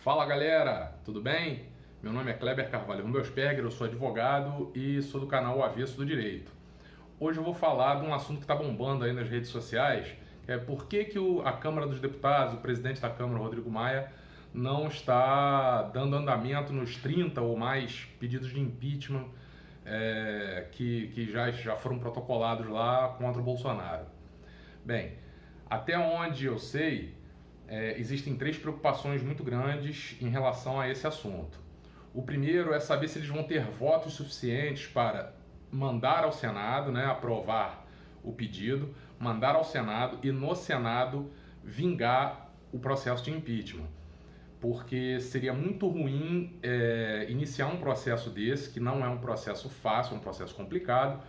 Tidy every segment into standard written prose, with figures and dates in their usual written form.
Fala galera, tudo bem? Meu nome é Kleber Carvalho Rumbelsperger, eu sou advogado e sou do canal O Avesso do Direito. Hoje eu vou falar de um assunto que está bombando aí nas redes sociais, que é por que a Câmara dos Deputados, o presidente da Câmara, Rodrigo Maia, não está dando andamento nos 30 ou mais pedidos de impeachment que já foram protocolados lá contra o Bolsonaro. Bem, até onde eu sei, existem três preocupações muito grandes em relação a esse assunto. O primeiro é saber se eles vão ter votos suficientes para mandar ao Senado, aprovar o pedido, mandar ao Senado e no Senado vingar o processo de impeachment. Porque seria muito ruim iniciar um processo desse, que não é um processo fácil, é um processo complicado,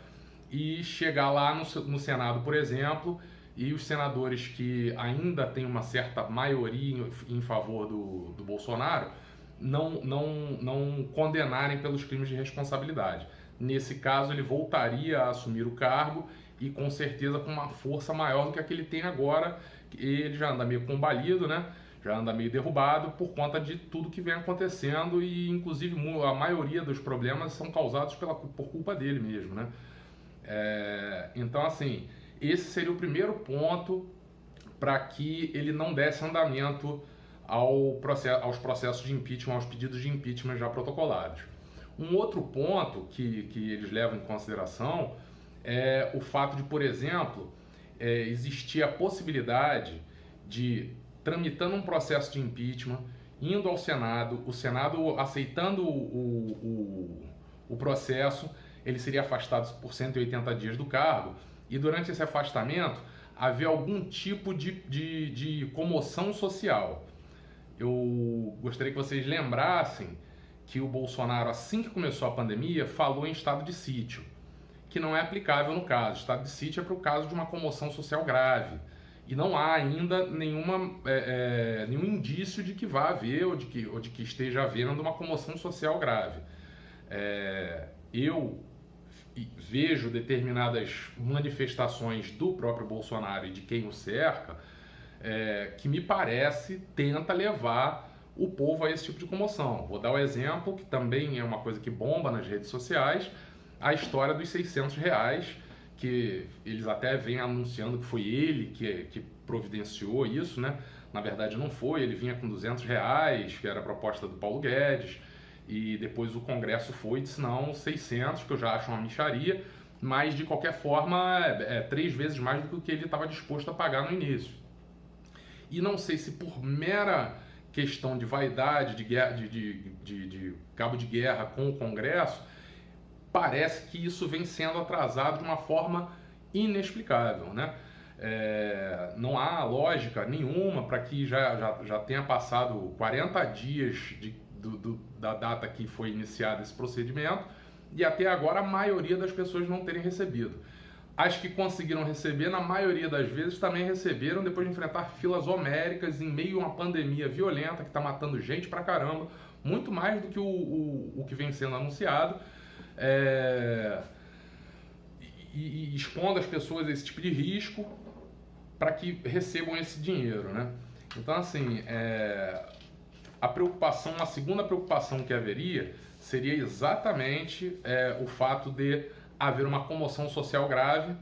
e chegar lá no Senado, por exemplo, e os senadores que ainda têm uma certa maioria em favor do Bolsonaro não condenarem pelos crimes de responsabilidade. Nesse caso, ele voltaria a assumir o cargo e com certeza com uma força maior do que a que ele tem agora. Ele já anda meio combalido, já anda meio derrubado por conta de tudo que vem acontecendo e inclusive a maioria dos problemas são causados por culpa dele mesmo, Então, assim, esse seria o primeiro ponto para que ele não desse andamento aos processos de impeachment, aos pedidos de impeachment já protocolados. Um outro ponto que eles levam em consideração é o fato de, por exemplo, existir a possibilidade de, tramitando um processo de impeachment, indo ao Senado, o Senado aceitando o processo, ele seria afastado por 180 dias do cargo, e durante esse afastamento haver algum tipo de comoção social. Eu gostaria que vocês lembrassem que o Bolsonaro, assim que começou a pandemia, falou em estado de sítio, que não é aplicável no caso. Estado de sítio é para o caso de uma comoção social grave. E não há ainda nenhum indício de que vá haver ou de que esteja havendo uma comoção social grave. Eu vejo determinadas manifestações do próprio Bolsonaro e de quem o cerca, que me parece tenta levar o povo a esse tipo de comoção. Vou dar o exemplo, que também é uma coisa que bomba nas redes sociais, a história dos R$600, que eles até vêm anunciando que foi ele que providenciou isso, Na verdade não foi, ele vinha com R$200, que era a proposta do Paulo Guedes, e depois o Congresso foi e disse não, 600, que eu já acho uma mixaria, mas de qualquer forma é 3 vezes mais do que ele estava disposto a pagar no início. E não sei se por mera questão de vaidade, de cabo de guerra com o Congresso, parece que isso vem sendo atrasado de uma forma inexplicável, Não há lógica nenhuma para que já tenha passado 40 dias da data que foi iniciado esse procedimento e até agora a maioria das pessoas não terem recebido. As que conseguiram receber, na maioria das vezes, também receberam depois de enfrentar filas homéricas em meio a uma pandemia violenta que está matando gente pra caramba, muito mais do que o que vem sendo anunciado, e expondo as pessoas a esse tipo de risco para que recebam esse dinheiro, Então, assim, a segunda preocupação que haveria seria exatamente o fato de haver uma comoção social grave.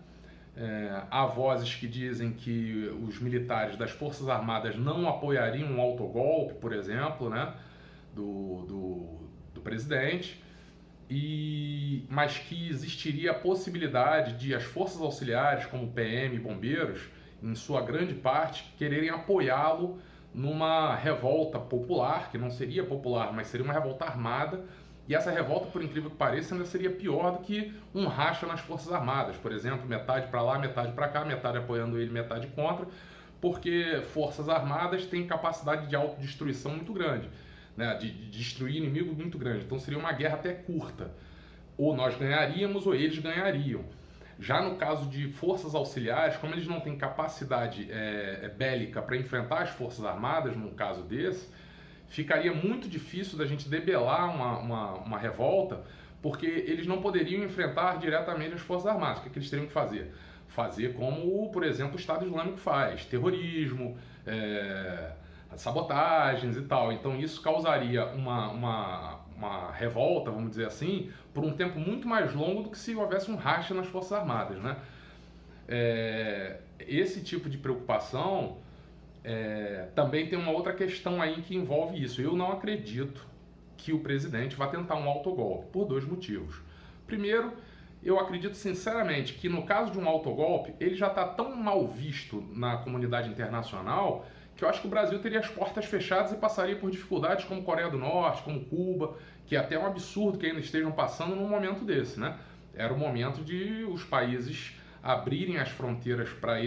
Há vozes que dizem que os militares das Forças Armadas não apoiariam um autogolpe, por exemplo, do presidente, mas que existiria a possibilidade de as forças auxiliares, como PM e bombeiros, em sua grande parte, quererem apoiá-lo numa revolta popular, que não seria popular, mas seria uma revolta armada. E essa revolta, por incrível que pareça, ainda seria pior do que um racha nas Forças Armadas. Por exemplo, metade para lá, metade para cá, metade apoiando ele, metade contra, porque Forças Armadas têm capacidade de autodestruição muito grande, de destruir inimigo muito grande. Então seria uma guerra até curta. Ou nós ganharíamos ou eles ganhariam. Já no caso de forças auxiliares, como eles não têm capacidade bélica para enfrentar as Forças Armadas, num caso desse, ficaria muito difícil da gente debelar uma revolta, porque eles não poderiam enfrentar diretamente as Forças Armadas. O que eles teriam que fazer? Fazer como, por exemplo, o Estado Islâmico faz: terrorismo, sabotagens e tal. Então isso causaria uma revolta, vamos dizer assim, por um tempo muito mais longo do que se houvesse um racha nas Forças Armadas, né? Esse tipo de preocupação também tem uma outra questão aí que envolve isso. Eu não acredito que o presidente vá tentar um autogolpe, por dois motivos. Primeiro, eu acredito sinceramente que no caso de um autogolpe, ele já está tão mal visto na comunidade internacional que eu acho que o Brasil teria as portas fechadas e passaria por dificuldades como Coreia do Norte, como Cuba, que é até um absurdo que ainda estejam passando num momento desse, né? Era o momento de os países abrirem as fronteiras para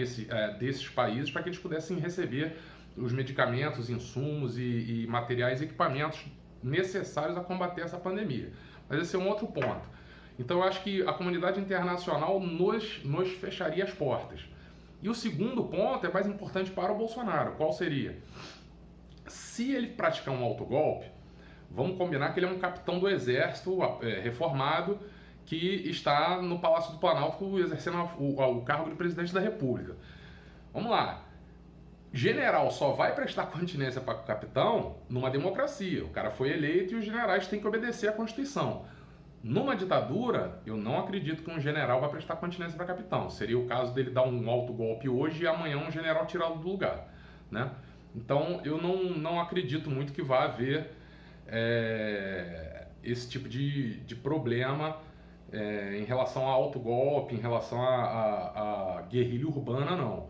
desses países para que eles pudessem receber os medicamentos, insumos e materiais e equipamentos necessários a combater essa pandemia. Mas esse é um outro ponto. Então eu acho que a comunidade internacional nos fecharia as portas. E o segundo ponto é mais importante para o Bolsonaro. Qual seria? Se ele praticar um autogolpe, vamos combinar que ele é um capitão do exército reformado que está no Palácio do Planalto exercendo o cargo de presidente da República. Vamos lá. General só vai prestar continência para o capitão numa democracia. O cara foi eleito e os generais têm que obedecer à Constituição. Numa ditadura, eu não acredito que um general vai prestar continência para capitão. Seria o caso dele dar um autogolpe hoje e amanhã um general tirá-lo do lugar, né? Então, eu não acredito muito que vá haver esse tipo de problema em relação a autogolpe, em relação a guerrilha urbana, não.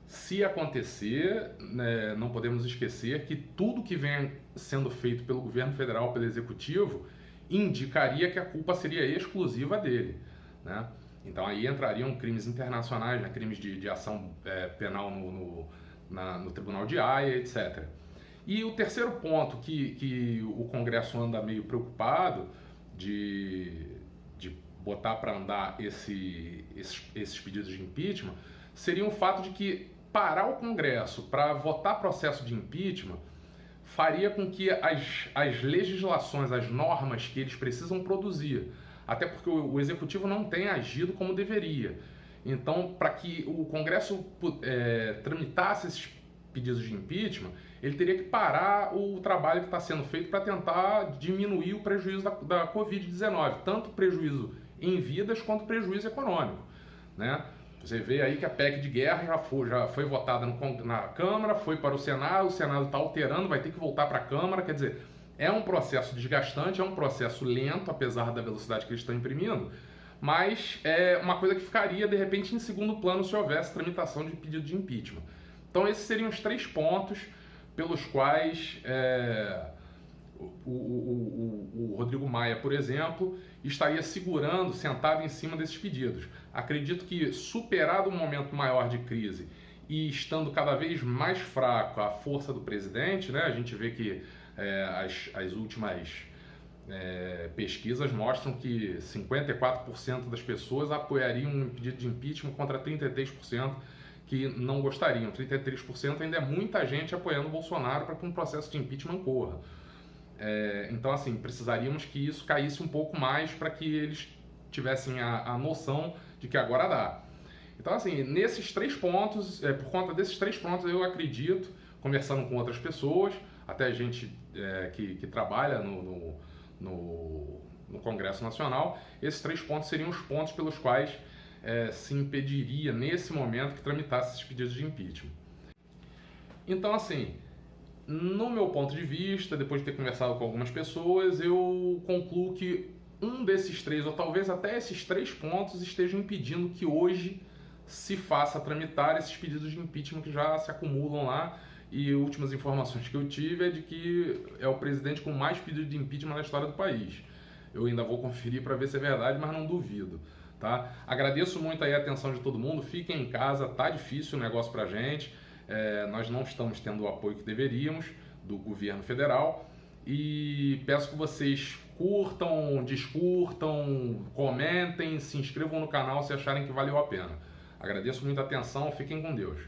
Se acontecer, né, não podemos esquecer que tudo que vem sendo feito pelo governo federal, pelo executivo, indicaria que a culpa seria exclusiva dele, né? Então aí entrariam crimes internacionais, né, crimes de ação penal no Tribunal de Haia, etc. E o terceiro ponto que o Congresso anda meio preocupado de botar para andar esses pedidos de impeachment seria o fato de que parar o Congresso para votar processo de impeachment faria com que as legislações, as normas que eles precisam produzir, até porque o Executivo não tem agido como deveria. Então, para que o Congresso tramitasse esses pedidos de impeachment, ele teria que parar o trabalho que está sendo feito para tentar diminuir o prejuízo da Covid-19, tanto prejuízo em vidas quanto prejuízo econômico, né? Você vê aí que a PEC de guerra já foi votada na Câmara, foi para o Senado está alterando, vai ter que voltar para a Câmara, quer dizer, é um processo desgastante, é um processo lento, apesar da velocidade que eles estão imprimindo, mas é uma coisa que ficaria, de repente, em segundo plano se houvesse tramitação de pedido de impeachment. Então esses seriam os 3 pontos pelos quais o Rodrigo Maia, por exemplo, estaria segurando, sentado em cima desses pedidos. Acredito que, superado um momento maior de crise e estando cada vez mais fraco a força do presidente, né, a gente vê que as últimas pesquisas mostram que 54% das pessoas apoiariam um pedido de impeachment contra 33% que não gostariam. 33% ainda é muita gente apoiando o Bolsonaro para que um processo de impeachment corra. Então, assim, precisaríamos que isso caísse um pouco mais para que eles tivessem a noção de que agora dá. Então, assim, nesses 3 pontos, por conta desses 3 pontos, eu acredito, conversando com outras pessoas, até gente que trabalha no Congresso Nacional, esses 3 pontos seriam os pontos pelos quais se impediria, nesse momento, que tramitasse esses pedidos de impeachment. Então, assim, no meu ponto de vista, depois de ter conversado com algumas pessoas, eu concluo que um desses 3, ou talvez até esses 3 pontos, estejam impedindo que hoje se faça tramitar esses pedidos de impeachment que já se acumulam lá. E últimas informações que eu tive é de que é o presidente com mais pedidos de impeachment na história do país. Eu ainda vou conferir para ver se é verdade, mas não duvido, tá? Agradeço muito aí a atenção de todo mundo. Fiquem em casa, tá difícil o negócio pra gente. Nós não estamos tendo o apoio que deveríamos do governo federal e peço que vocês curtam, descurtam, comentem, se inscrevam no canal se acharem que valeu a pena. Agradeço muito a atenção, fiquem com Deus.